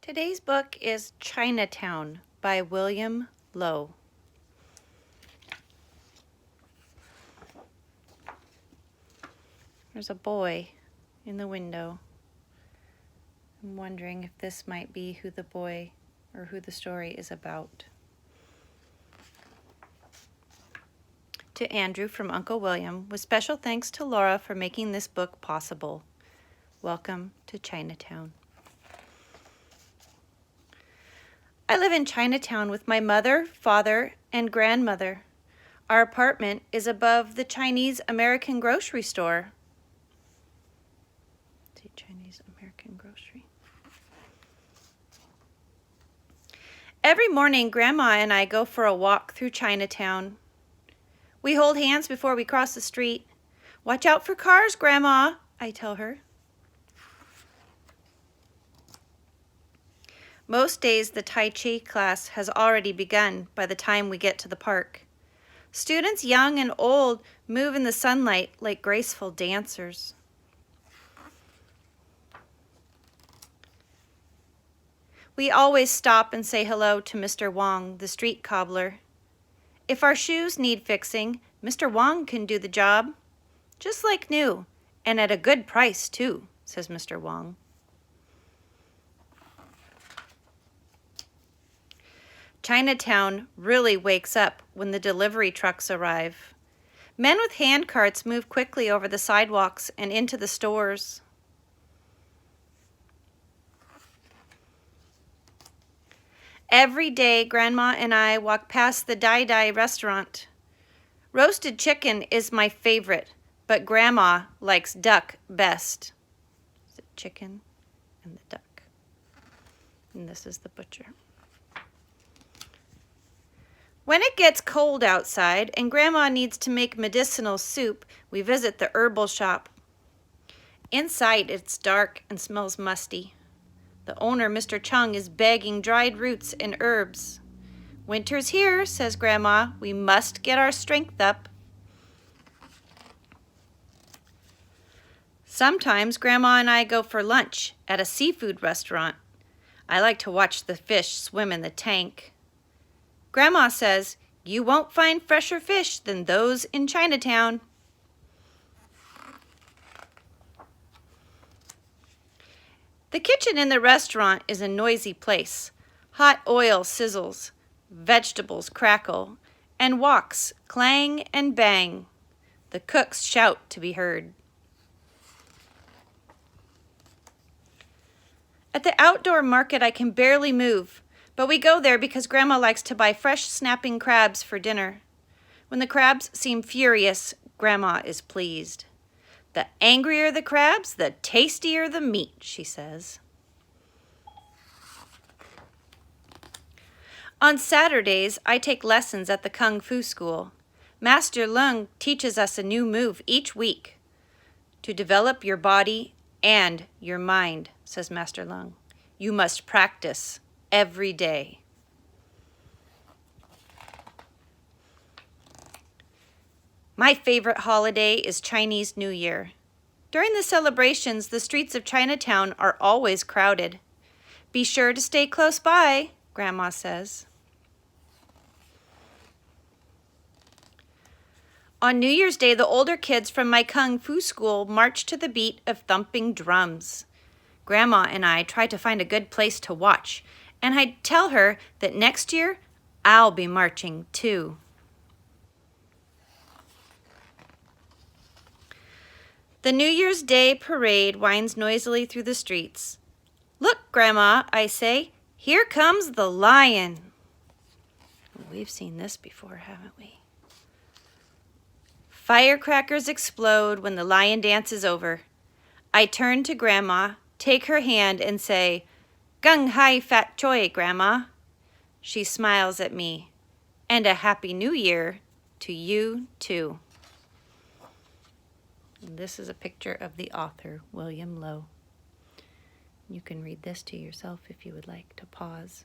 Today's book is Chinatown by William Lowe. There's a boy in the window. I'm wondering if this might be who the boy or who the story is about. To Andrew from Uncle William, with special thanks to Laura for making this book possible. Welcome to Chinatown. I live in Chinatown with my mother, father, and grandmother. Our apartment is above the Chinese American grocery store. See, Chinese American grocery. Every morning, Grandma and I go for a walk through Chinatown. We hold hands before we cross the street. Watch out for cars, Grandma, I tell her. Most days, the Tai Chi class has already begun by the time we get to the park. Students young and old move in the sunlight like graceful dancers. We always stop and say hello to Mr. Wong, the street cobbler. If our shoes need fixing, Mr. Wong can do the job. Just like new, and at a good price too, says Mr. Wong. Chinatown really wakes up when the delivery trucks arrive. Men with hand carts move quickly over the sidewalks and into the stores. Every day, Grandma and I walk past the Dai Dai restaurant. Roasted chicken is my favorite, but Grandma likes duck best. The chicken and the duck. And this is the butcher. When it gets cold outside and Grandma needs to make medicinal soup, we visit the herbal shop. Inside, it's dark and smells musty. The owner, Mr. Chung, is bagging dried roots and herbs. Winter's here, says Grandma. We must get our strength up. Sometimes Grandma and I go for lunch at a seafood restaurant. I like to watch the fish swim in the tank. Grandma says, you won't find fresher fish than those in Chinatown. The kitchen in the restaurant is a noisy place. Hot oil sizzles, vegetables crackle, and woks clang and bang. The cooks shout to be heard. At the outdoor market, I can barely move. But we go there because Grandma likes to buy fresh snapping crabs for dinner. When the crabs seem furious, Grandma is pleased. The angrier the crabs, the tastier the meat, she says. On Saturdays, I take lessons at the Kung Fu school. Master Leung teaches us a new move each week. To develop your body and your mind, says Master Leung. You must practice every day. My favorite holiday is Chinese New Year. During the celebrations, the streets of Chinatown are always crowded. Be sure to stay close by, Grandma says. On New Year's Day, the older kids from my Kung Fu school march to the beat of thumping drums. Grandma and I try to find a good place to watch, and I tell her that next year, I'll be marching too. The New Year's Day parade winds noisily through the streets. Look, Grandma, I say, here comes the lion. We've seen this before, haven't we? Firecrackers explode when the lion dance is over. I turn to Grandma, take her hand, and say, Gung hai fat choi, Grandma. She smiles at me. And a Happy New Year to you, too. And this is a picture of the author, William Lowe. You can read this to yourself if you would like to pause.